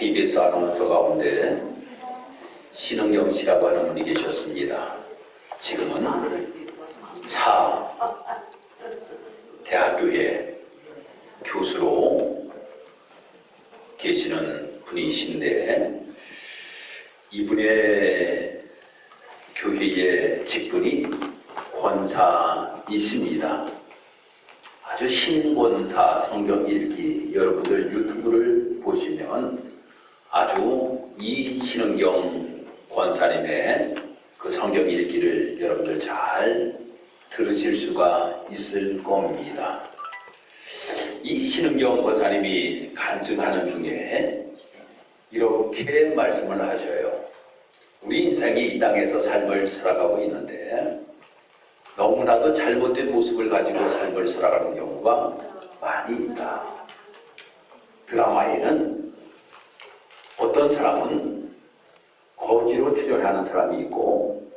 KBS 아나운서 가운데 신흥영 씨라고 하는 분이 계셨습니다. 지금은 차 대학교의 교수로 계시는 분이신데, 이분의 교회의 직분이 권사이십니다. 아주 신권사 성경 읽기, 여러분들 유튜브를 보시면 아주 이 신흥경 권사님의 그 성경 읽기를 여러분들 잘 들으실 수가 있을 겁니다. 이 신흥경 권사님이 간증하는 중에 이렇게 말씀을 하셔요. 우리 인생이 이 땅에서 삶을 살아가고 있는데 너무나도 잘못된 모습을 가지고 삶을 살아가는 경우가 많이 있다. 드라마에는 어떤 사람은 거지로 출연하는 사람이 있고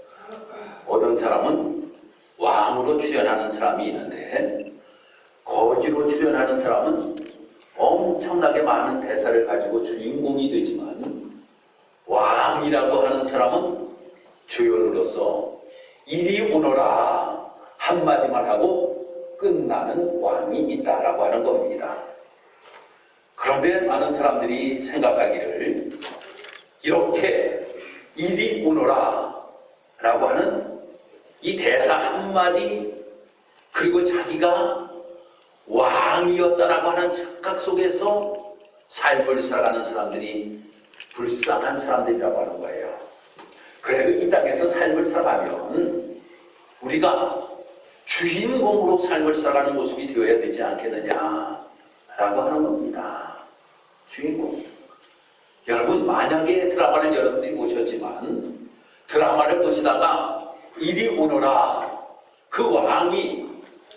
어떤 사람은 왕으로 출연하는 사람이 있는데, 거지로 출연하는 사람은 엄청나게 많은 대사를 가지고 주인공이 되지만 왕이라고 하는 사람은 조연으로서 이리 오너라 한마디만 하고 끝나는 왕이 있다라고 하는 겁니다. 그런데 많은 사람들이 생각하기를 이렇게 이리 오너라 라고 하는 이 대사 한마디, 그리고 자기가 왕이었다라고 하는 착각 속에서 삶을 살아가는 사람들이 불쌍한 사람들이라고 하는 거예요. 그래도 이 땅에서 삶을 살아가면 우리가 주인공으로 삶을 살아가는 모습이 되어야 되지 않겠느냐라고 하는 겁니다. 주인공. 여러분, 만약에 드라마를 여러분들이 보셨지만 드라마를 보시다가 이리 오너라 그 왕이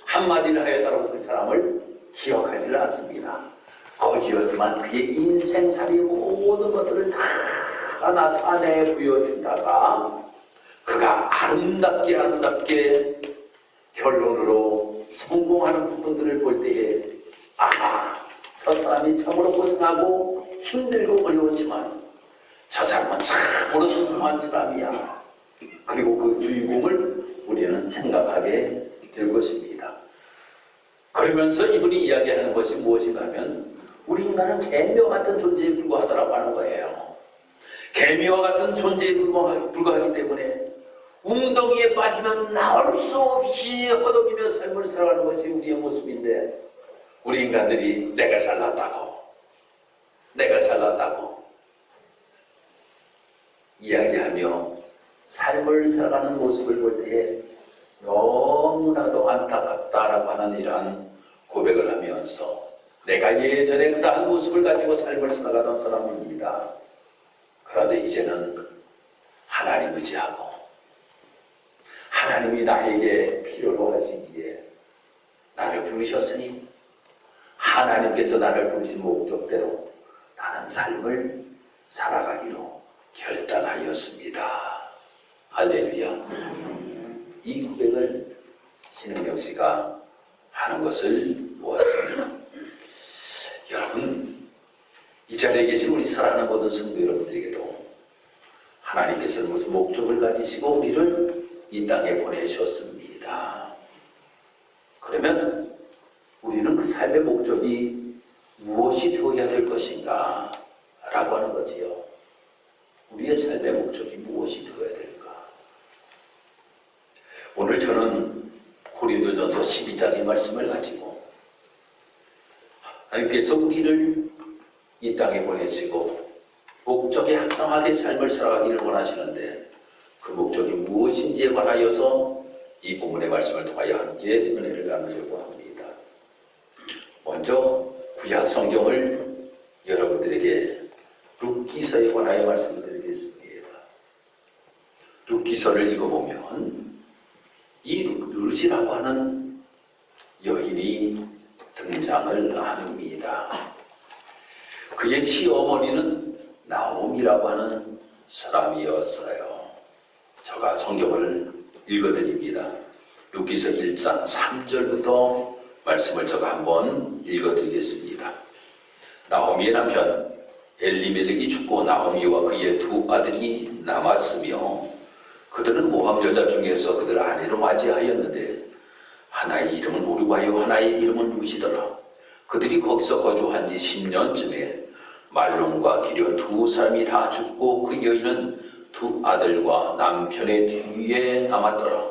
한마디를 하였다고 그 사람을 기억하지를 않습니다. 거지였지만 그의 인생살이 모든 것들을 다 나타내 보여주다가 그가 아름답게 결론으로 성공하는 부분들을 볼 때에 저 사람이 참으로 고생하고 힘들고 어려웠지만 저 사람은 참으로 성공한 사람이야. 그리고 그 주인공을 우리는 생각하게 될 것입니다. 그러면서 이분이 이야기하는 것이 무엇인가 하면 우리 인간은 개미와 같은 존재에 불과하다라고 하는 거예요. 개미와 같은 존재에 불과하기 때문에 웅덩이에 빠지면 나올 수 없이 허덕이며 삶을 살아가는 것이 우리의 모습인데, 우리 인간들이 내가 잘났다고 이야기하며 삶을 살아가는 모습을 볼 때에 너무나도 안타깝다라고 하는 이러한 고백을 하면서, 내가 예전에 그러한 모습을 가지고 삶을 살아가던 사람입니다. 그런데 이제는 하나님 의지하고 하나님이 나에게 필요로 하시기에 나를 부르셨으니 하나님께서 나를 부르신 목적대로 나는 삶을 살아가기로 결단하였습니다. 할렐루야. 이 고백을 신흥영 씨가 하는 것을 보았습니다. 여러분, 이 자리에 계신 우리 사랑하는 모든 성도 여러분들에게도 하나님께서는 무슨 목적을 가지시고 우리를 이 땅에 보내셨습니다. 그러면 우리는 그 삶의 목적이 무엇이 되어야 될 것인가 라고 하는 거지요. 우리의 삶의 목적이 무엇이 되어야 될까? 오늘 저는 고린도전서 12장의 말씀을 가지고 하나님께서 우리를 이 땅에 보내시고 목적에 합당하게 삶을 살아가기를 원하시는데, 그 목적이 무엇인지에 관하여서 이 본문의 말씀을 통하여 함께 은혜를 나누려고 합니다. 먼저 구약 성경을 여러분들에게 룻기서에 관하여 말씀을 드리겠습니다. 룻기서를 읽어보면 이 룻이라고 하는 여인이 등장을 합니다. 그의 시어머니는 나옴이라고 하는 사람이었어요. 제가 성경을 읽어드립니다. 룻기서 1장 3절부터 말씀을 제가 한번 읽어드리겠습니다. 나오미의 남편 엘리멜렉이 죽고 나오미와 그의 두 아들이 남았으며 그들은 모함 여자 중에서 그들 아내로 맞이하였는데 하나의 이름은 오르바요 하나의 이름은 루시더라. 그들이 거기서 거주한 지 10년쯤에 말론과 기련 두 사람이 다 죽고 그 여인은 두 아들과 남편의 뒤에 남았더라.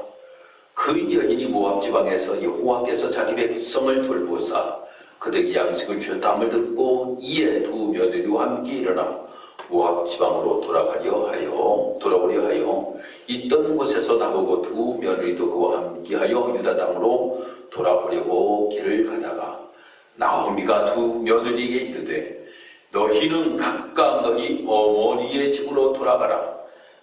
그 여인이 모압 지방에서 여호와께서 자기 백성을 돌보사 그들에게 양식을 주셨다함을 듣고 이에 두 며느리와 함께 일어나 모압 지방으로 돌아오려 하여 있던 곳에서 나오고 두 며느리도 그와 함께하여 유다 땅으로 돌아오려고 길을 가다가 나오미가 두 며느리에게 이르되 너희는 각각 너희 어머니의 집으로 돌아가라.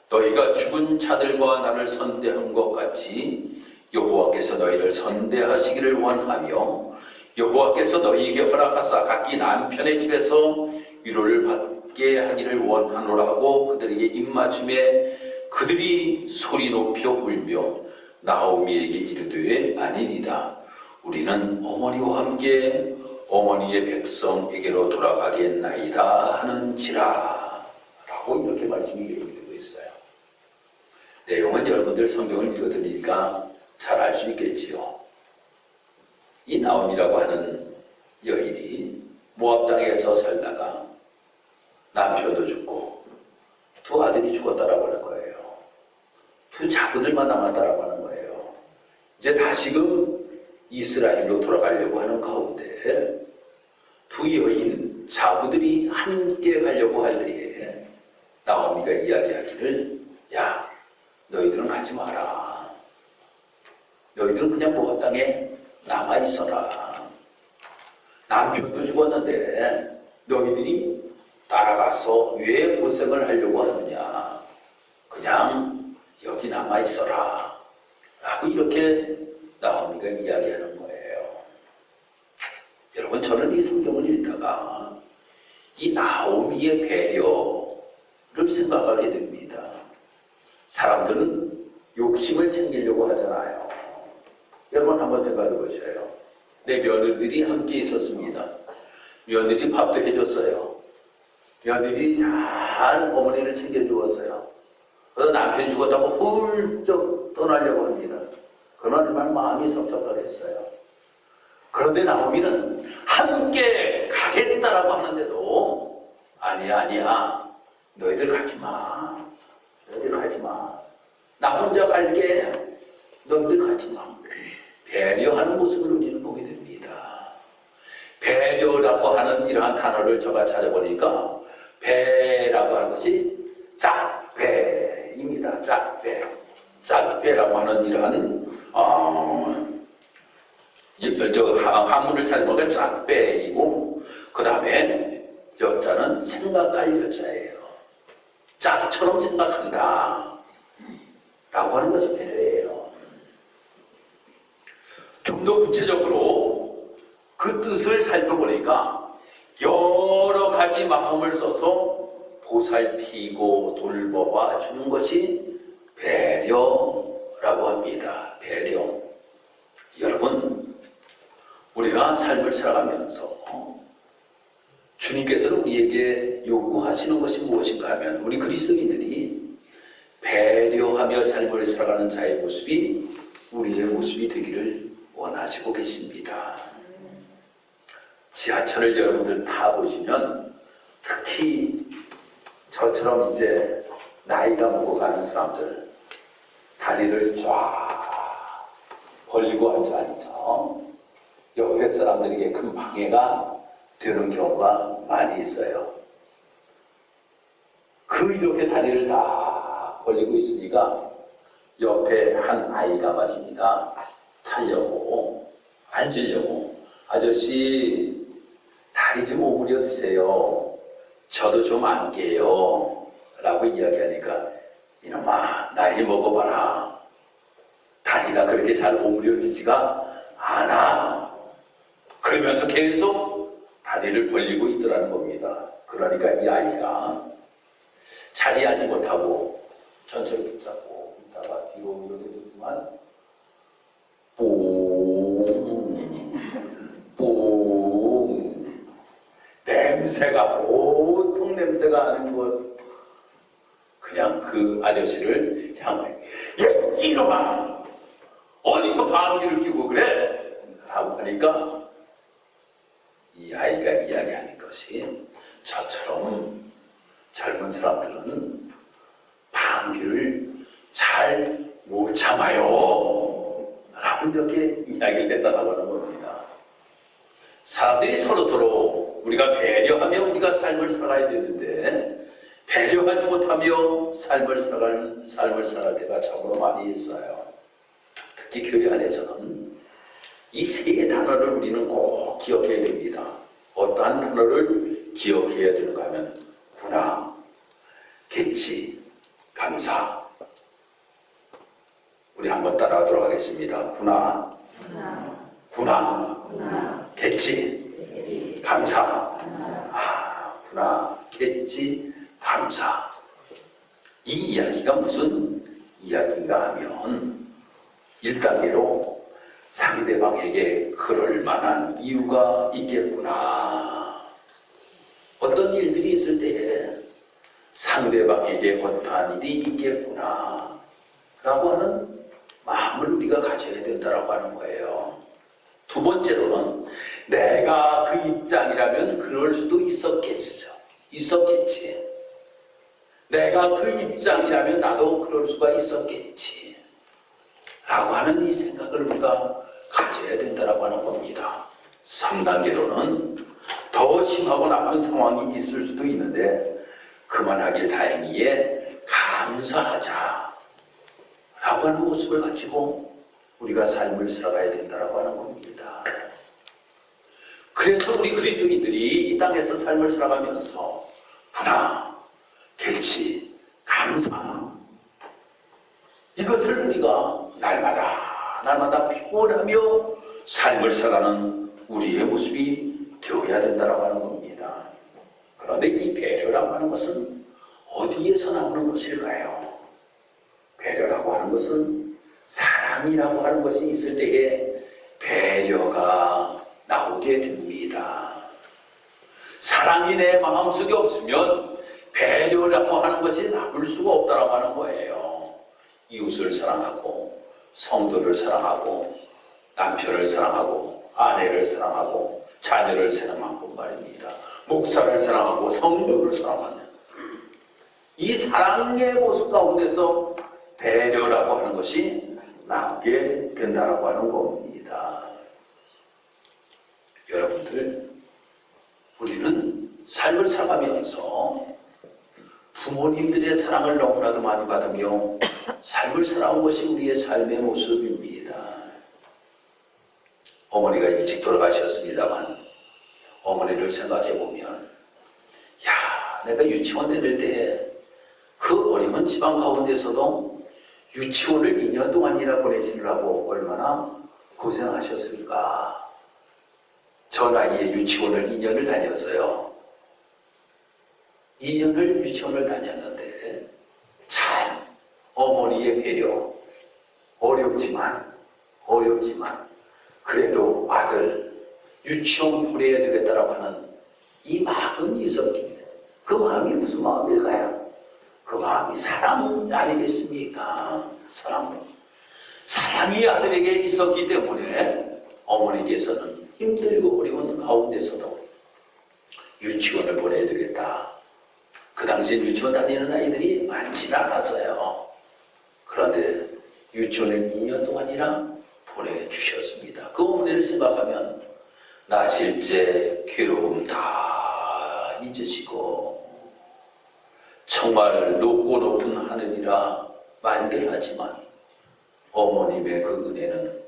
너희가 죽은 자들과 나를 선대한 것 같이 여호와께서 너희를 선대하시기를 원하며 여호와께서 너희에게 허락하사 각기 남편의 집에서 위로를 받게 하기를 원하노라 하고 그들에게 입맞춤에 그들이 소리 높여 울며 나오미에게 이르되 아니니이다. 우리는 어머니와 함께 어머니의 백성에게로 돌아가겠나이다 하는지라 라고 이렇게 말씀이 기록이 되고 있어요. 내용은 여러분들 성경을 읽어드리니까 잘 알 수 있겠지요. 이 나오미라고 하는 여인이 모압 땅에서 살다가 남편도 죽고 두 아들이 죽었다라고 하는 거예요. 두 자손들만 남았다라고 하는 거예요. 이제 다시금 이스라엘로 돌아가려고 하는 가운데 두 여인 자부들이 함께 가려고 할 때에 나오미가 이야기하기를 야 너희들은 가지 마라. 너희들은 그냥 모압 땅에 남아있어라. 남편도 죽었는데 너희들이 따라가서 왜 고생을 하려고 하느냐. 그냥 여기 남아있어라 라고 이렇게 나오미가 이야기하는 거예요. 여러분 저는 이 성경을 읽다가 이 나오미의 배려를 생각하게 됩니다. 사람들은 욕심을 챙기려고 하잖아요. 여러분 한번 생각해 보세요. 내 며느리들이 함께 있었습니다. 며느리 밥도 해줬어요. 며느리 잘 어머니를 챙겨주었어요. 그래서 남편이 죽었다고 훌쩍 떠나려고 합니다. 그러나 얼마나 마음이 섭섭하겠어요. 그런데 나오미는 함께 가겠다라고 하는데도 아니야 너희들 가지마. 너희들 가지마. 나 혼자 갈게. 너희들 가지마. 배려하는 모습을 우리는 보게 됩니다. 배려라고 하는 이러한 단어를 제가 찾아보니까 배라고 하는 것이 짝배입니다. 짝배. 짝배라고 하는 이러한 한문을 찾아보니까 짝배이고 그 다음에 여자는 생각할 여자예요. 짝처럼 생각한다 라고 하는 것이 배려예요. 좀 더 구체적으로 그 뜻을 살펴보니까 여러 가지 마음을 써서 보살피고 돌보아 주는 것이 배려라고 합니다. 배려. 여러분 우리가 삶을 살아가면서 주님께서는 우리에게 요구하시는 것이 무엇인가 하면 우리 그리스도인들이 배려하며 삶을 살아가는 자의 모습이 우리의 모습이 되기를 원하시고 계십니다. 지하철을 여러분들 타보시면 특히 저처럼 이제 나이가 먹어가는 사람들 다리를 쫙 벌리고 앉아있죠. 옆에 사람들에게 큰 방해가 되는 경우가 많이 있어요. 이렇게 다리를 다 벌리고 있으니까 옆에 한 아이가 말입니다. 타려고 앉으려고 아저씨 다리 좀 오므려 주세요. 저도 좀 앉게요 라고 이야기하니까 이놈아 나이 먹어봐라. 다리가 그렇게 잘 오므려지지가 않아. 그러면서 계속 다리를 벌리고 있더라는 겁니다. 그러니까 이 아이가 자리에 앉지 못하고 천천히 붙잡고 있다가 뒤로 이렇게 되지만 뽕, 내 냄새가 보통 냄새가 아닌 것. 그냥 그 아저씨를 향해 얘 이놈아 어디서 방귀를 뀌고 그래? 라고 하니까 이 아이가 이야기하는 것이 저처럼 젊은 사람들은 방귀를 잘 못 참아요 라고 이렇게 이야기를 했다고 하는 겁니다. 사람들이 서로서로 우리가 배려하며 우리가 삶을 살아야 되는데 배려하지 못하며 삶을 살아갈 때가 참으로 많이 있어요. 특히 교회 안에서는 이 세 단어를 우리는 꼭 기억해야 됩니다. 어떠한 단어를 기억해야 되는가 하면 구나, 개치, 감사. 우리 한번 따라하도록 하겠습니다. 구나, 개치, 감사. 구나, 개치, 감사. 이 이야기가 무슨 이야기인가 하면 1단계로 상대방에게 그럴 만한 이유가 있겠구나. 어떤 일들이 있을 때에 상대방에게 어떠한 일이 있겠구나 라고 하는 마음을 우리가 가져야 된다고 하는 거예요. 두 번째로는 내가 그 입장이라면 그럴 수도 있었겠지. 내가 그 입장이라면 나도 그럴 수가 있었겠지 라고 하는 이 생각을 우리가 가져야 된다고 하는 겁니다. 3단계로는 더 심하고 나쁜 상황이 있을 수도 있는데 그만하길 다행히에 감사하자 라고 하는 모습을 가지고 우리가 삶을 살아가야 된다고 하는 겁니다. 그래서 우리 그리스도인들이 이 땅에서 삶을 살아가면서 분화, 개치, 감사 이것을 우리가 날마다 피곤하며 삶을 살아가는 우리의 모습이 되어야 된다고 하는 겁니다. 그런데 이 배려라고 하는 것은 어디에서 나오는 것일까요? 배려라고 하는 것은 사랑이라고 하는 것이 있을 때에 배려가 나오게 됩니다. 사랑이 내 마음속에 없으면 배려라고 하는 것이 나올 수가 없다고 하는 거예요. 이웃을 사랑하고 성도를 사랑하고 남편을 사랑하고 아내를 사랑하고 자녀를 사랑하고 말입니다. 목사를 사랑하고 성도를 사랑하는 이 사랑의 모습 가운데서 배려라고 하는 것이 나오게 된다고 하는 겁니다. 여러분들, 우리는 삶을 살아가면서 부모님들의 사랑을 너무나도 많이 받으며 삶을 살아온 것이 우리의 삶의 모습입니다. 어머니가 일찍 돌아가셨습니다만 어머니를 생각해보면 내가 유치원 다닐 때 그 어려운 지방 가운데서도 유치원을 2년 동안이나 보내시느라고 얼마나 고생하셨습니까? 저 나이에 유치원을 2년을 다녔어요. 2년을 유치원을 다녔는데 참 어머니의 배려 어렵지만 그래도 아들 유치원 보내야 되겠다라고 하는 이 마음이 있었기 그 마음이 무슨 마음일까요? 그 마음이 사랑 아니겠습니까? 사랑이 아들에게 있었기 때문에 어머니께서는 힘들고 어려운 가운데서도 유치원을 보내야 되겠다. 그 당시 유치원 다니는 아이들이 많지는 않았어요. 그런데 유치원을 2년 동안이나 보내주셨습니다. 그 어머니를 생각하면 나 실제 괴로움 다 잊으시고 정말 높고 높은 하늘이라 말들 하지만 어머님의 그 은혜는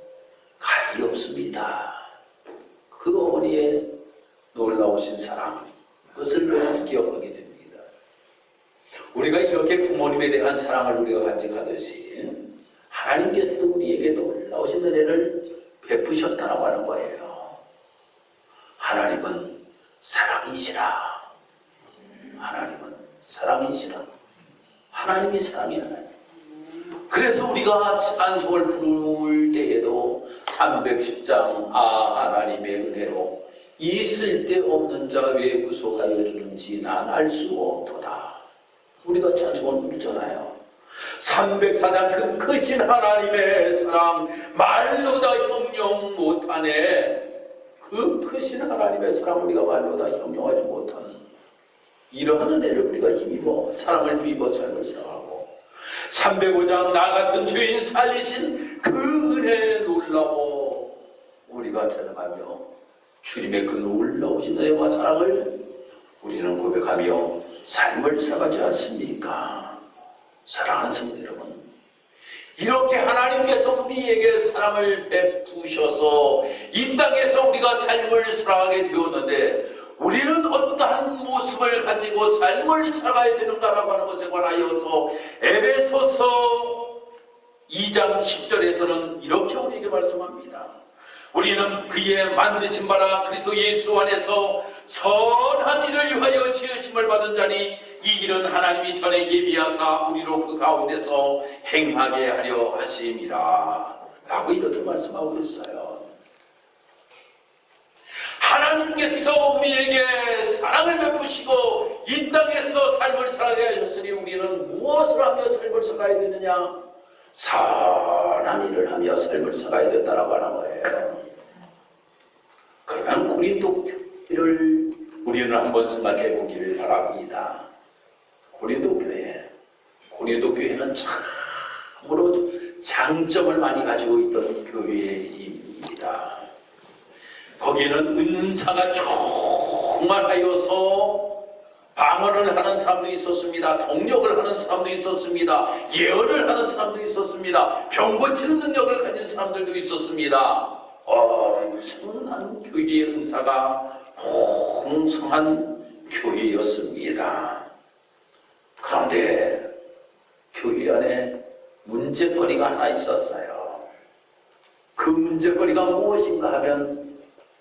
가히 없습니다. 그 어머니의 놀라우신 사랑, 그것을 늘 기억하게 됩니다. 우리가 이렇게 부모님에 대한 사랑을 우리가 간직하듯이 하나님께서도 우리에게 놀라우신 은혜를 베푸셨다고 하는 거예요. 하나님은 사랑이시라. 하나님이 사랑이 하나님. 그래서 우리가 찬송을 부를 때에도 310장 하나님의 은혜로 이 쓸데없는 자 왜 구속하여 주는지 난 알 수 없도다. 우리가 찬송을 부르잖아요. 304장 그 크신 하나님의 사랑 말로 다 형용 못하네. 그 크신 하나님의 사랑 우리가 말로 다 형용하지 못하는 이러한 은혜를 우리가 힘입어 사랑을 힘입어 삶을 살아가고, 305장 나 같은 죄인 살리신 그 은혜에 놀라워 우리가 찬양하며 주님의 그 놀라우신 은혜와 사랑을 우리는 고백하며 삶을 살아가지 않습니까? 사랑하는 성도 여러분, 이렇게 하나님께서 우리에게 사랑을 베푸셔서 이 땅에서 우리가 삶을 살아가게 되었는데, 우리는 어떠한 모습을 가지고 삶을 살아가야 되는가라고 하는 것에 관하여서 에베소서 2장 10절에서는 이렇게 우리에게 말씀합니다. 우리는 그의 만드신 바라 그리스도 예수 안에서 선한 일을 위하여 지으심을 받은 자니 이 일은 하나님이 전에 예비하사 우리로 그 가운데서 행하게 하려 하심이라 라고 이렇게 말씀하고 있어요. 하나님께서 우리에게 사랑을 베푸시고 이 땅에서 삶을 살아가게 하셨으니 우리는 무엇을 하며 삶을 살아야 되느냐? 선한 일을 하며 삶을 살아야 된다라고 하는 거예요. 그러면 고린도 교회를 우리는 한번 생각해 보기를 바랍니다. 고린도 교회는 참으로 장점을 많이 가지고 있던 교회입니다. 거기에는 은사가 충만하여서 방언을 하는 사람도 있었습니다. 통역을 하는 사람도 있었습니다. 예언을 하는 사람도 있었습니다. 병 고치는 능력을 가진 사람들도 있었습니다. 엄청난 교회의 은사가 풍성한 교회였습니다. 그런데 교회 안에 문제거리가 하나 있었어요. 그 문제거리가 무엇인가 하면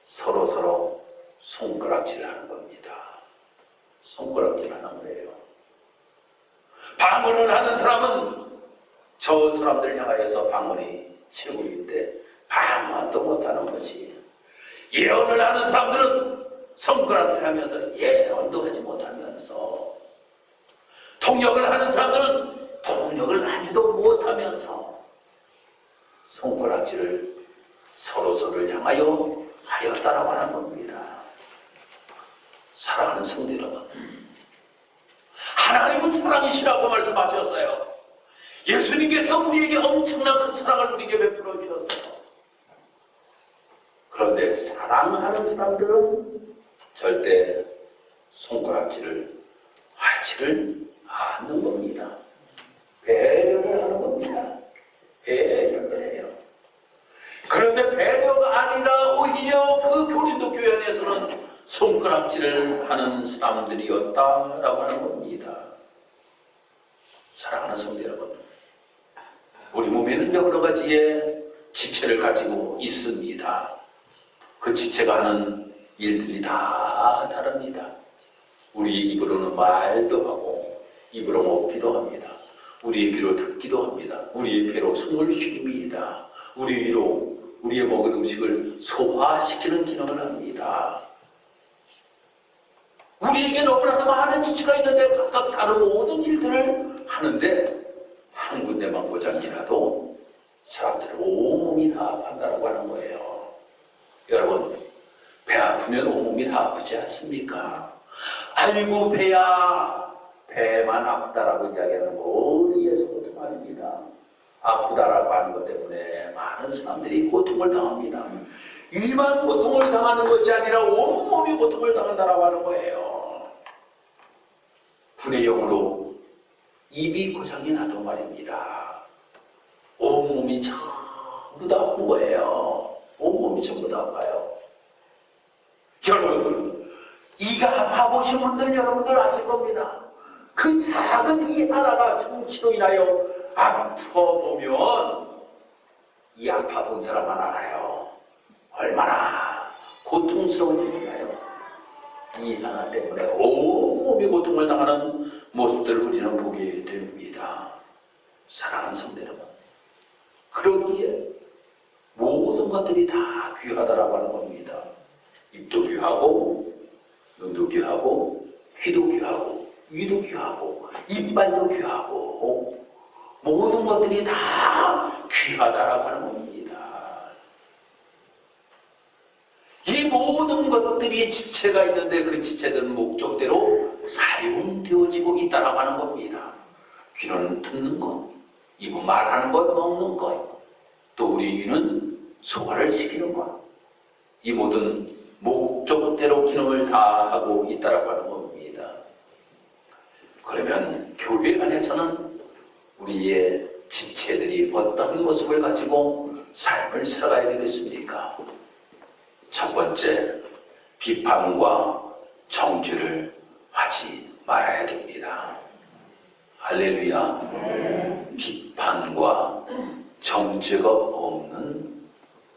서로 손가락질 하는 겁니다. 손가락질 하는 거예요. 방언을 하는 사람은 저 사람들 향하여서 방언이 최고인데 방언도 못하는 것이, 예언을 하는 사람들은 손가락질 하면서 예언도 하지 못하면서, 통역을 하는 사람들은 통역을 하지도 못하면서 손가락질을 서로를 향하여 하였다라고 하는 겁니다. 사랑하는 성도 여러분, 하나님은 사랑이시라고 말씀하셨어요. 예수님께서 우리에게 엄청난 큰 사랑을 우리에게 베풀어 주셨어요. 그런데 사랑하는 사람들은 절대 손가락질을 하지를 않는 겁니다. 배려를 하는 겁니다. 배려를 해요. 그런데 배려가 아니라 오히려 그 고린도 교회 안에서는 손가락질을 하는 사람들이었다라고 하는 겁니다. 사랑하는 성도 여러분, 우리 몸에는 여러 가지의 지체를 가지고 있습니다. 그 지체가 하는 일들이 다 다릅니다. 우리 입으로는 말도 하고, 입으로 먹기도 합니다. 우리의 귀로 듣기도 합니다. 우리의 배로 숨을 쉽니다. 우리의 먹은 음식을 소화시키는 기능을 합니다. 우리에게 너무나 많은 지체가 있는데 각각 다른 모든 일들을 하는데 한 군데만 고장이라도 사람들은 온몸이 다 아픈다고 하는 거예요. 여러분, 배 아프면 온몸이 다 아프지 않습니까? 아이고 배만 아프다라고 이야기하는 머리에서부터 말입니다. 아프다라고 하는 것 때문에 많은 사람들이 고통을 당합니다. 이만 고통을 당하는 것이 아니라 온몸이 고통을 당한다라고 하는 거예요. 분의 영으로 입이 고장이 나도 말입니다. 온몸이 전부 다 아픈 거예요. 온몸이 전부 다 아파요. 여러분, 이가 아파보신 분들 여러분들 아실 겁니다. 그 작은 이 하나가 충치로 인하여 아파보면 이 아파본 사람만 알아요. 얼마나 고통스러운 일인가요? 이 하나 때문에 온몸이 고통을 당하는 모습들을 우리는 보게 됩니다. 사랑하는 성도 여러분, 그러기에 모든 것들이 다 귀하다라고 하는 겁니다. 입도 귀하고, 눈도 귀하고, 귀도 귀하고, 위도 귀하고, 이빨도 귀하고, 모든 것들이 다 귀하다라고 하는 겁니다. 이 모든 것들이 지체가 있는데 그 지체된 목적대로 사용되어지고 있다라고 하는 겁니다. 귀는 듣는 것, 입은 말하는 것, 먹는 것, 또 우리 귀는 소화를 시키는 것, 이 모든 목적대로 기능을 다 하고 있다라고 하는 겁니다. 그러면 교회 안에서는 우리의 지체들이 어떤 모습을 가지고 삶을 살아가야 되겠습니까? 첫 번째, 비판과 정죄를 하지 말아야 됩니다. 할렐루야. 비판과 정죄가 없는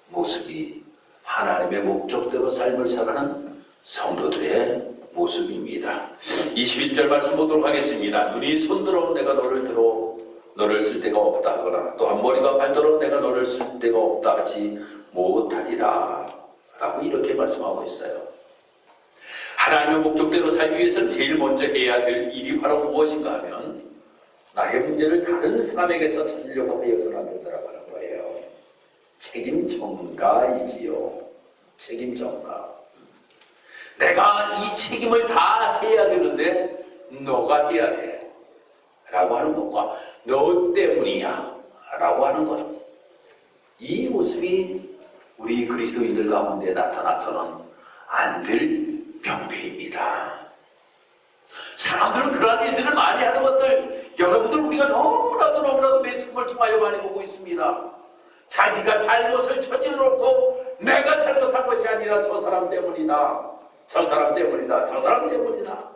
모습이 하나님의 목적대로 삶을 살아가는 성도들의 모습입니다. 21절 말씀 보도록 하겠습니다. 눈이 손들어 내가 너를 쓸 데가 없다 하거나 또한 머리가 발들어 내가 너를 쓸 데가 없다 하지 못하리라 라고 이렇게 말씀하고 있어요. 하나님의 목적대로 살기 위해서는 제일 먼저 해야 될 일이 바로 무엇인가 하면 나의 문제를 다른 사람에게서 찾으려고 하여서는 안 된다고 하는 거예요. 책임 전가이지요. 책임 전가. 내가 이 책임을 다 해야 되는데 너가 해야 돼 라고 하는 것과 너 때문이야 라고 하는 것, 이 모습이 우리 그리스도인들 가운데 나타나서는 안 될 병폐입니다. 사람들은 그러한 일들을 많이 하는 것들, 여러분들 우리가 너무나도 매스컴을 통하여 많이 보고 있습니다. 자기가 잘못을 저질러놓고 내가 잘못한 것이 아니라 저 사람 때문이다, 저 사람 때문이다, 저 사람 때문이다.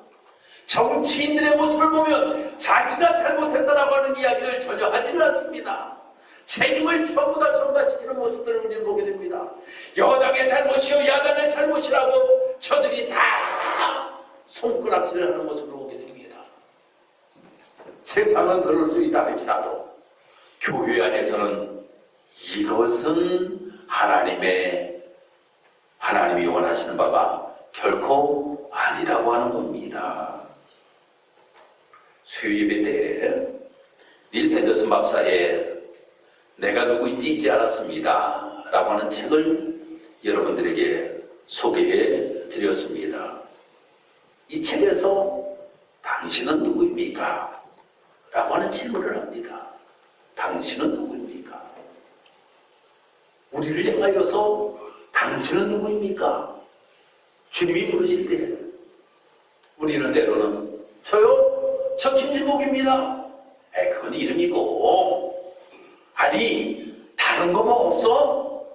정치인들의 모습을 보면 자기가 잘못했다라고 하는 이야기를 전혀 하지는 않습니다. 책임을 전부 다 전가시키는 모습들을 우리는 보게 됩니다. 여당의 잘못이요 야당의 잘못이라고 저들이 다 손가락질을 하는 모습을 보게 됩니다. 세상은 그럴 수 있다 할지라도 교회 안에서는 이것은 하나님이 원하시는 바가 결코 아니라고 하는 겁니다. 수요예배 때 닐 앤더슨 박사의 내가 누구인지 잊지 않았습니다 라고 하는 책을 여러분들에게 소개해 드렸습니다. 이 책에서 당신은 누구입니까? 라고 하는 질문을 합니다. 당신은 누구입니까? 우리를 향하여서 당신은 누구입니까? 주님이 부르실 때 우리는 때로는 저요? 저 김진복입니다. 그건 이름이고, 아니 다른 거 뭐 없어?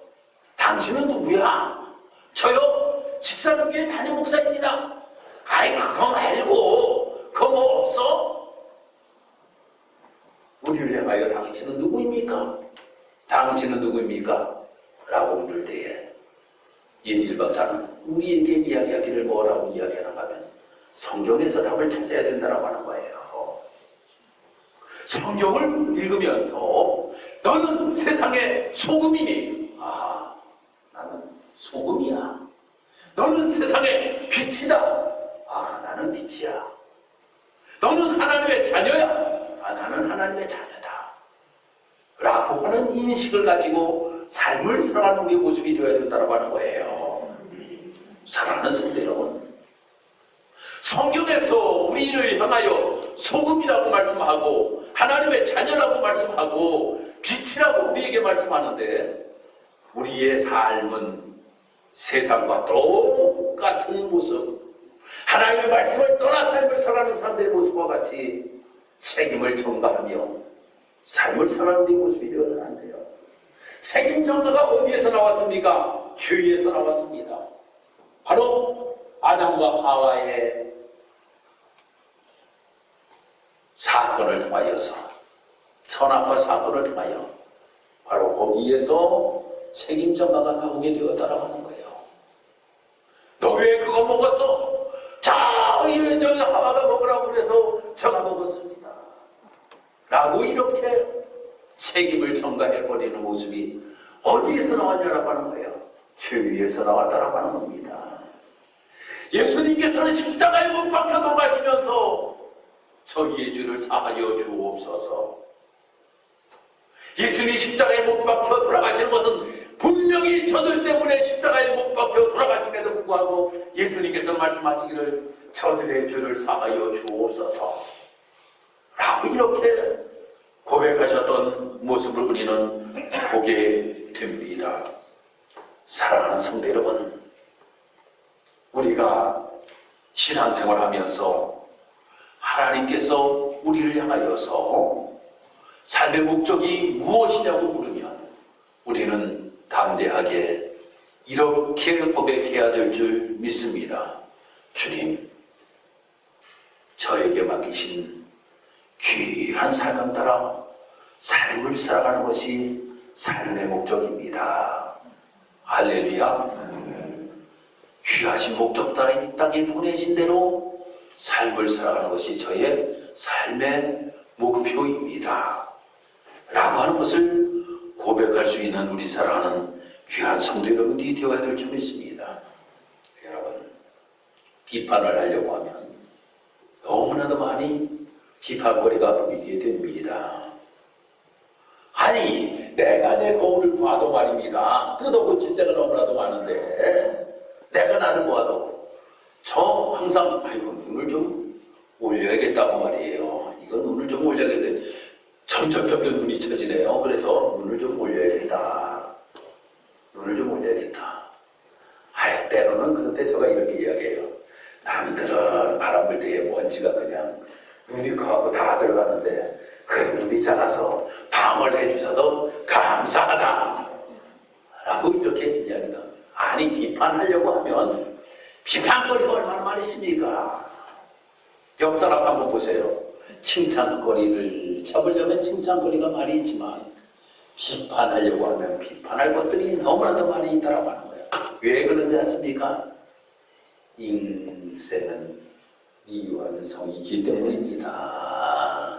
당신은 누구야? 저요? 식사교회 담임 목사입니다. 아이 그거 말고 그거 뭐 없어? 우리를 향하여 당신은 누구입니까? 당신은 누구입니까? 라고 물을 때에 옌일 박사는 우리에게 이야기하기를 뭐라고 이야기하는가 하면 성경에서 답을 찾아야 된다고 하는 거예요. 성경을 읽으면서 너는 세상의 소금이니, 나는 소금이야. 너는 세상의 빛이다. 나는 빛이야. 너는 하나님의 자녀야. 나는 하나님의 자녀다. 라고 하는 인식을 가지고 삶을 살아가는 우리의 모습이 되어야 된다고 하는 거예요. 사랑하는 성도 여러분, 성경에서 우리를 향하여 소금이라고 말씀하고 하나님의 자녀라고 말씀하고 빛이라고 우리에게 말씀하는데 우리의 삶은 세상과 똑같은 모습, 하나님의 말씀을 떠나 삶을 살아가는 사람들의 모습과 같이 책임을 전가하며 삶을 살아가는 우리의 모습이 되어서는 안 돼요. 책임 전가가 어디에서 나왔습니까? 죄에서 나왔습니다. 바로 아담과 하와의 사건을 통하여서, 선악과 사건을 통하여 바로 거기에서 책임 전가가 나오게 되었다라고 하는 거예요. 너 왜 그거 먹었어? 자, 저기 하와가 먹으라고 그래서 저가 먹었습니다 라고 이렇게 책임을 전가해버리는 모습이 어디에서 나왔냐라고 하는 거예요. 죄 위에서 나왔다라고 하는 겁니다. 예수님께서는 십자가에 못 박혀 돌아가시면서 저희의 죄를 사하여 주옵소서. 예수님이 십자가에 못 박혀 돌아가시는 것은 분명히 저들 때문에 십자가에 못 박혀 돌아가심에도 불구하고 예수님께서 말씀하시기를 저들의 죄를 사하여 주옵소서 라고 이렇게 고백하셨던 모습을 우리는 보게 됩니다. 사랑하는 성도 여러분, 우리가 신앙생활 하면서 하나님께서 우리를 향하여서 삶의 목적이 무엇이냐고 물으면 우리는 담대하게 이렇게 고백해야 될 줄 믿습니다. 주님, 저에게 맡기신 귀한 삶을 따라 삶을 살아가는 것이 삶의 목적입니다. 할렐루야. 귀하신 목적 따라 이 땅에 보내신 대로 삶을 살아가는 것이 저의 삶의 목표입니다. 라고 하는 것을 고백할 수 있는 우리 사랑하는 귀한 성도 여러분들이 되어야 될 줄 믿습니다. 여러분, 비판을 하려고 하면 너무나도 많이 비판거리가 보이게 됩니다. 아니, 내가 내 거울을 봐도 말입니다. 뜯어고칠 때가 너무나도 많은데 내가 나를 보아도 저 항상 아이고 눈을 좀 올려야겠다고 말이에요. 이거 눈을 좀 올려야겠다. 점점 눈이 처지네요. 그래서 눈을 좀 올려야겠다. 눈을 좀 올려야겠다. 아유, 때로는 그런데 제가 이렇게 이야기해요. 남들은 바람 불 때에 먼지가 그냥 눈이 커하고 다 들어가는데 그래 눈이 작아서 방어를 해주셔서 감사하다 라고 이렇게 이야기다. 아니, 비판하려고 하면 비판거리가 얼마나 많이 있습니까? 옆 사람 한번 보세요. 칭찬거리를 잡으려면 칭찬거리가 많이 있지만 비판하려고 하면 비판할 것들이 너무나도 많이 있다라고 하는 거예요. 왜 그런지 아십니까? 인생은 이완성이기 때문입니다.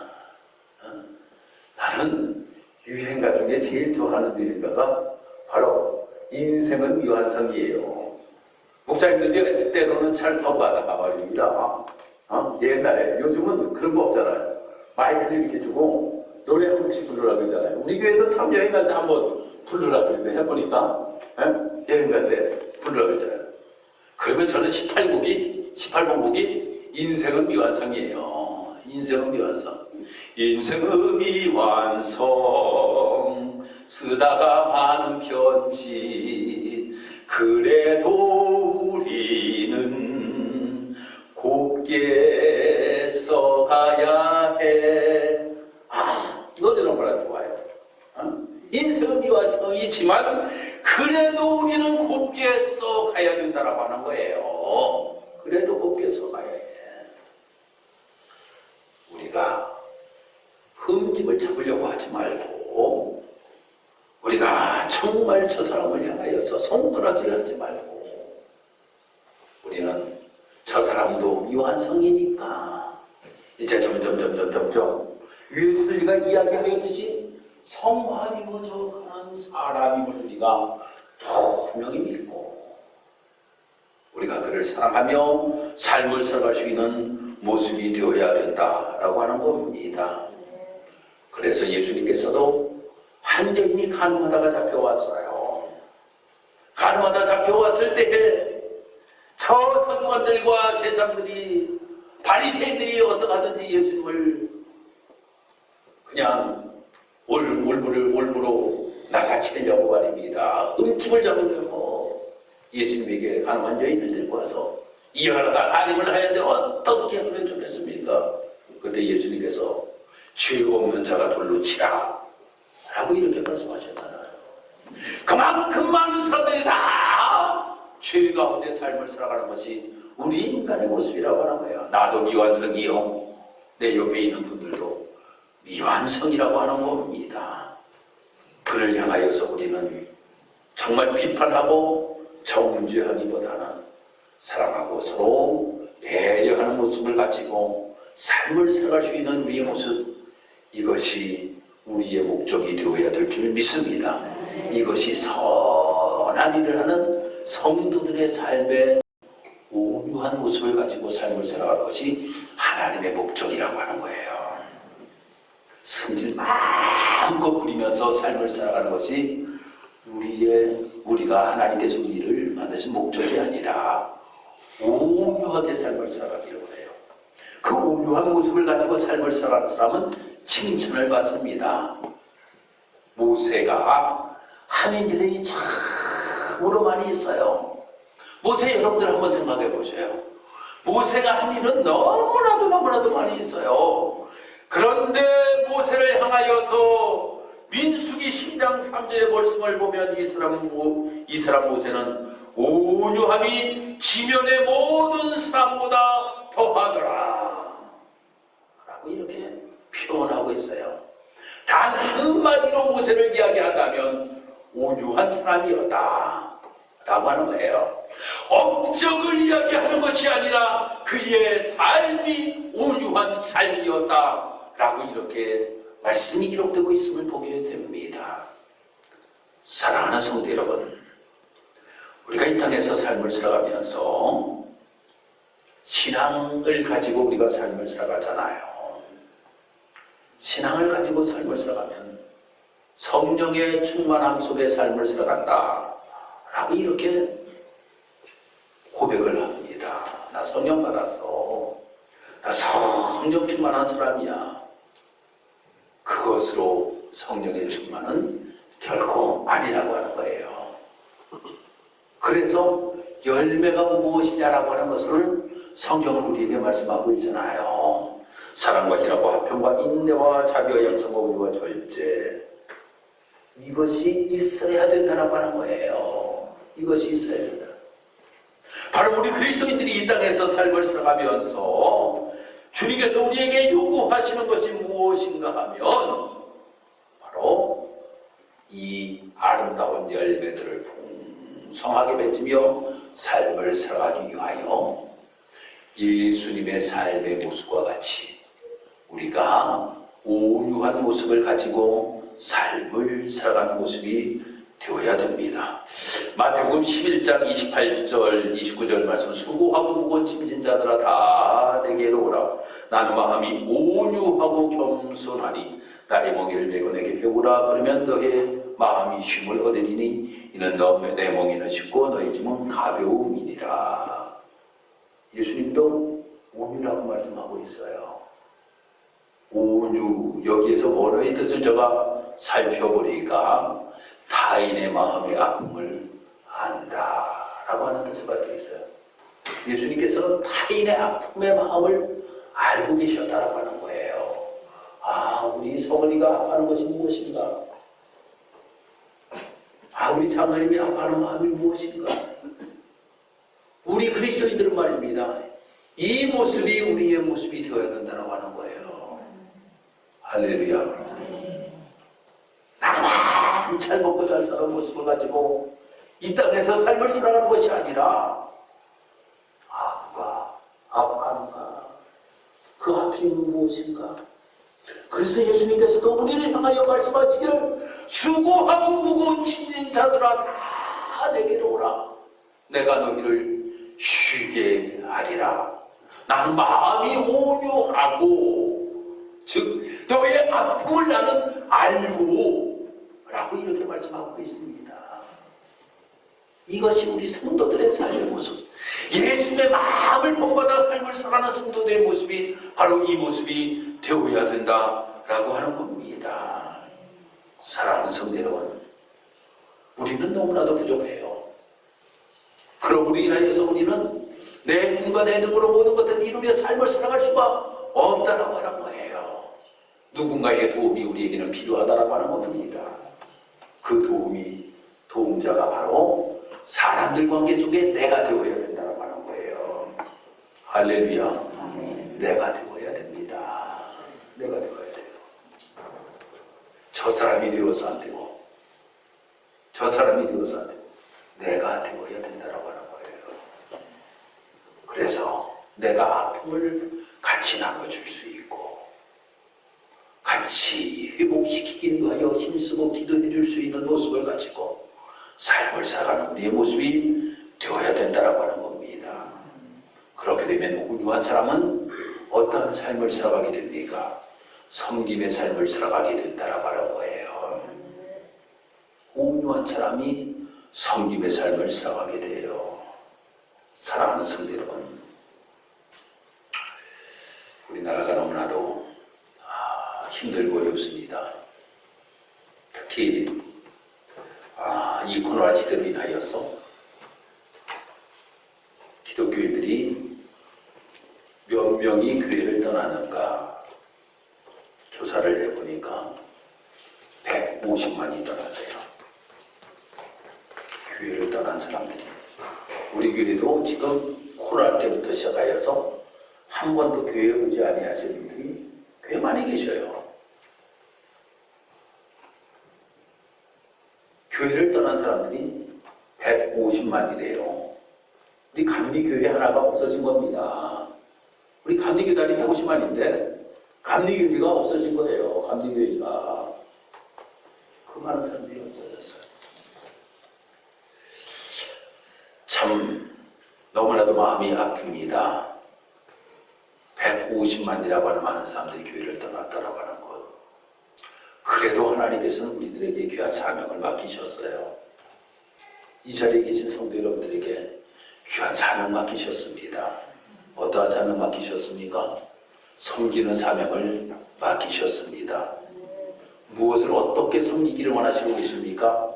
나는 유행가 중에 제일 좋아하는 유행가가 바로 인생은 미완성이에요. 목사님들이 때로는 잘 타고 가다가 말입니다. 옛날에, 요즘은 그런 거 없잖아요. 마이크를 이렇게 주고 노래 한 곡씩 부르라고 그러잖아요. 우리 교회도 참 여행 갈 때 한번 부르라고 그랬는데 해보니까 여행 갈 때 부르라고 그러잖아요. 그러면 저는 18번 곡이 인생은 미완성이에요. 인생은 미완성. 인생은 미완성 쓰다가 많은 편지 그래도 우리는 곱게 써가야 해. 노래 너무나 좋아요. 인생은 미완성이지만 그래도 우리는 곱게 써가야 된다라고 하는 거예요. 그래도 곱게 써가야 해. 우리가 흠집을 잡으려고 하지 말고 우리가 정말 저 사람을 향하여서 손가락질하지 말고 우리는 저 사람도 미완성이니까 이제 점점 웨슬리가 이야기하였듯이 성화 입어져가는 사람임을 우리가 분명히 믿고 우리가 그를 사랑하며 삶을 살아갈 수 있는 모습이 되어야 된다라고 하는 겁니다. 그래서 예수님께서도 한 여인이 간음하다가 잡혀왔어요. 간음하다 잡혀왔을 때 저 서기관들과 제사장들이 바리새인들이 어떡하든지 예수님을 그냥 올무로 낚아채려고 말입니다. 음침을 잡으려고 예수님에게 간음한 여인을 데리고 와서 이 여자가 간음을 하였는데 어떻게 하면 좋겠습니까? 그때 예수님께서 죄 없는 자가 돌로 치라 라고 이렇게 말씀하셨잖아요. 그만큼 많은 사람들이 다 죄 가운데 삶을 살아가는 것이 우리 인간의 모습이라고 하는 거예요. 나도 미완성이요. 내 옆에 있는 분들도 미완성이라고 하는 겁니다. 그를 향하여서 우리는 정말 비판하고 정죄하기보다는 사랑하고 서로 배려하는 모습을 가지고 삶을 살아갈 수 있는 우리의 모습, 이것이 우리의 목적이 되어야 될 줄 믿습니다. 이것이 선한 일을 하는 성도들의 삶의 온유한 모습을 가지고 삶을 살아가는 것이 하나님의 목적이라고 하는 거예요. 성질 마음껏 부리면서 삶을 살아가는 것이 우리가 하나님께서 우리를 만드신 목적이 아니라 온유하게 삶을 살아가기로 해요. 그 온유한 모습을 가지고 삶을 살아가는 사람은 칭찬을 받습니다. 모세가 하는 일들이 참으로 많이 있어요. 모세 여러분들 한번 생각해 보세요. 모세가 한 일은 너무나도 많이 있어요. 그런데 모세를 향하여서 민수기 10장 3절의 말씀을 보면 이 사람 모세는 온유함이 지면의 모든 사람보다 더하더라 라고 이렇게 표현하고 있어요. 단 한마디로 모세를 이야기한다면 온유한 사람이었다 라고 하는 거예요. 업적을 이야기하는 것이 아니라 그의 삶이 온유한 삶이었다 라고 이렇게 말씀이 기록되고 있음을 보게 됩니다. 사랑하는 성도 여러분, 우리가 이 땅에서 삶을 살아가면서 신앙을 가지고 우리가 삶을 살아가잖아요. 신앙을 가지고 삶을 살아가면 성령의 충만함 속에 삶을 살아간다 라고 이렇게 고백을 합니다. 나 성령 받았어. 나 성령 충만한 사람이야. 그것으로 성령의 충만은 결코 아니라고 하는 거예요. 그래서 열매가 무엇이냐라고 하는 것을 성경은 우리에게 말씀하고 있잖아요. 사랑과 희락과 화평과 인내와 자비와 양성과 의와 절제, 이것이 있어야 된다라고 하는 거예요. 이것이 있어야 된다. 바로 우리 그리스도인들이 이 땅에서 삶을 살아가면서 주님께서 우리에게 요구하시는 것이 무엇인가 하면 바로 이 아름다운 열매들을 풍성하게 맺으며 삶을 살아가기 위하여 예수님의 삶의 모습과 같이 우리가 온유한 모습을 가지고 삶을 살아가는 모습이 되어야 됩니다. 마태복음 11장 28절 29절 말씀, 수고하고 무거운 짐진 자들아 다 내게로 오라. 나는 마음이 온유하고 겸손하니 나의 멍에를 메고 내게 배우라. 그러면 너의 마음이 쉼을 얻으리니 이는 내 멍에는 쉽고 너의 짐은 가벼움이니라. 예수님도 온유라고 말씀하고 있어요. 온유, 여기에서 뭐의 뜻을 제가 살펴보니까 타인의 마음의 아픔을 안다라고 하는 뜻을 가지고 있어요. 예수님께서 타인의 아픔의 마음을 알고 계셨다라고 하는 거예요. 아, 우리 성은이가 아파하는 것이 무엇인가? 아, 우리 장로님이 아파하는 마음이 무엇인가? 우리 그리스도인들은 말입니다. 이 모습이 우리의 모습이 되어야 된다고 하는 거예요. 할렐루야. 나만 잘 먹고 잘 사는 모습을 가지고 이 땅에서 삶을 살아가는 것이 아니라 아파하는가? 그 아픔이 무엇인가? 그래서 예수님께서도 우리를 향하여 말씀하시기를 수고하고 무거운 짐진 자들아 다 내게로 오라. 내가 너희를 쉬게 하리라. 나는 마음이 온유하고 즉 너의 아픔을 나는 알고 라고 이렇게 말씀하고 있습니다. 이것이 우리 성도들의 삶의 모습, 예수의 마음을 본받아 삶을 살아가는 성도들의 모습이 바로 이 모습이 되어야 된다라고 하는 겁니다. 사랑하는 성도 여러분, 우리는 너무나도 부족해요. 그럼 우리 인하여서 우리는 내 힘과 내 능으로 모든 것들을 이루며 삶을 살아갈 수가 없다라고 하는 거예요. 누군가의 도움이 우리에게는 필요하다라고 하는 겁니다. 그 도움자가 바로 사람들 관계 속에 내가 되어야 된다라고 하는 거예요. 할렐루야. 내가 되어야 됩니다. 내가 되어야 돼요. 저 사람이 되어서 안 되고 저 사람이 되어서 안 되고 내가 되어야 된다라고 하는 거예요. 그래서 내가 아픔을 같이 나눠줄 수 있고 같이 회복시키기 위하여 힘쓰고 기도해 줄 수 있는 모습을 가지고 삶을 살아가는 우리의 모습이 되어야 된다라고 하는 겁니다. 온유한 사람은 어떠한 삶을 살아가게 됩니까? 섬김의 삶을 살아가게 된다라고 하는 거예요. 온유한 사람이 섬김의 삶을 살아가게 돼요. 사랑하는 성도 여러분, 우리나라가 너무나도 힘들고 어렵습니다. 특히 이 코로나 시대로 인하여서 기독교인들이 몇 명이 교회를 떠나는가 조사를 해보니까 150만이 떠났대요. 교회를 떠난 사람들이. 우리 교회도 지금 코로나 때부터 시작하여서 한 번도 교회에 오지 아니하신 분들이 꽤 많이 계셔요. 교회를 떠난 사람들이 150만이래요. 우리 감리교회 하나가 없어진 겁니다. 우리 감리교단이 150만인데 감리교회가 없어진 거예요. 감리교회가. 그 많은 사람들이 없어졌어요. 참 너무나도 마음이 아픕니다. 150만이라고 하는 많은 사람들이 교회를 떠났다라고 하는 것. 그래도 하나님께서는 우리들에게 귀한 사명을 맡기셨어요. 이 자리에 계신 성도 여러분들에게 귀한 사명 맡기셨습니다. 어떠한 사명 맡기셨습니까? 섬기는 사명을 맡기셨습니다. 무엇을 어떻게 섬기기를 원하시고 계십니까?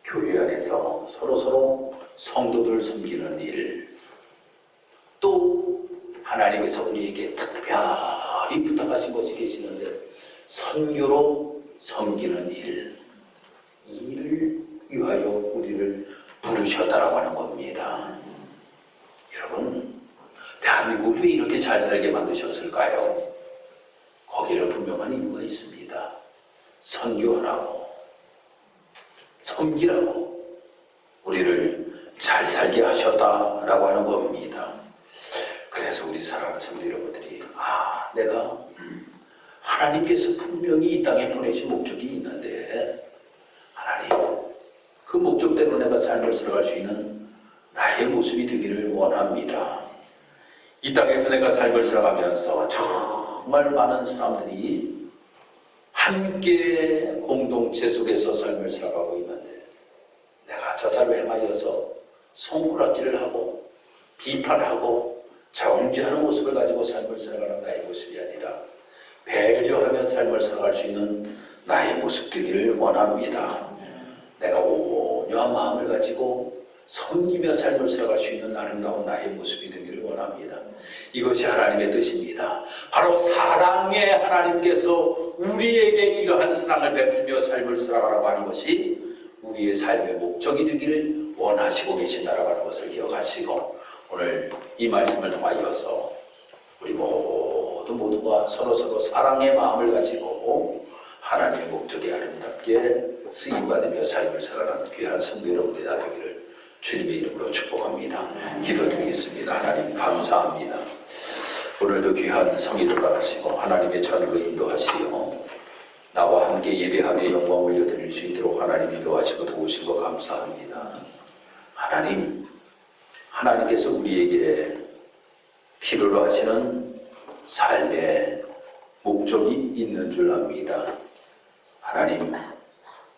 교회 안에서 서로서로 성도들 섬기는 일, 또 하나님께서 우리에게 특별히 부탁하신 것이 계시는데 선교로 섬기는 일, 이 일을 위하여 우리를 부르셨다라고 하는 겁니다. 여러분, 대한민국을 왜 이렇게 잘 살게 만드셨을까요? 거기에는 분명한 이유가 있습니다. 선교하라고, 섬기라고 우리를 잘 살게 하셨다라고 하는 겁니다. 그래서 우리 사랑하는 성도 여러분들이 내가 하나님께서 분명히 이 땅에 보내신 목적이 있는데 하나님, 그 목적대로 내가 삶을 살아갈 수 있는 나의 모습이 되기를 원합니다. 이 땅에서 내가 삶을 살아가면서 정말 많은 사람들이 함께 공동체 속에서 삶을 살아가고 있는데 내가 자살을 행하여서 손가락질을 하고 비판하고 정죄하는 모습을 가지고 삶을 살아가는 나의 모습이 아니라 배려하며 삶을 살아갈 수 있는 나의 모습 되기를 원합니다. 내가 온유한 마음을 가지고 섬기며 삶을 살아갈 수 있는 아름다운 나의 모습이 되기를 원합니다. 이것이 하나님의 뜻입니다. 바로 사랑의 하나님께서 우리에게 이러한 사랑을 베풀며 삶을 살아가라고 하는 것이 우리의 삶의 목적이 되기를 원하시고 계신다라고 하는 것을 기억하시고 오늘 이 말씀을 통하여서 우리 모두가 서로서로 사랑의 마음을 가지고 하나님의 목적에 아름답게 쓰임받으며 삶을 살아가는 귀한 성도 여러분들이 다 되기를 주님의 이름으로 축복합니다. 기도드리겠습니다. 하나님 감사합니다. 오늘도 귀한 성의를 받으시고 하나님의 전거 인도하시며 나와 함께 예배하며 영광 올려드릴 수 있도록 하나님 인도하시고 도우신 것 감사합니다. 하나님께서 우리에게 필요로 하시는 삶의 목적이 있는 줄 압니다. 하나님,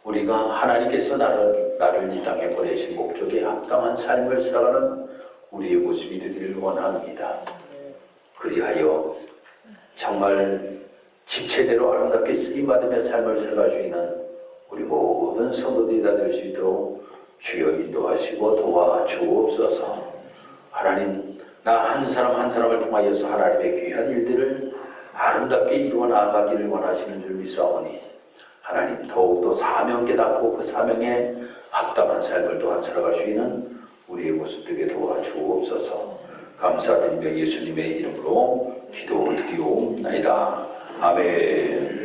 우리가 하나님께서 나를 이 땅에 보내신 목적에 합당한 삶을 살아가는 우리의 모습이 되기를 원합니다. 그리하여 정말 지체대로 아름답게 쓰임받으며 삶을 살아갈 수 있는 우리 모든 성도들이 다 될 수 있도록 주여 인도하시고 도와주옵소서. 하나님, 나 한 사람 한 사람을 통하여서 하나님의 귀한 일들을 아름답게 이루어 나아가기를 원하시는 줄 믿사오니 하나님 더욱더 사명 깨닫고 그 사명에 합당한 삶을 또한 살아갈 수 있는 우리의 모습 되게 도와주옵소서. 감사드리며 예수님의 이름으로 기도드리옵나이다. 아멘.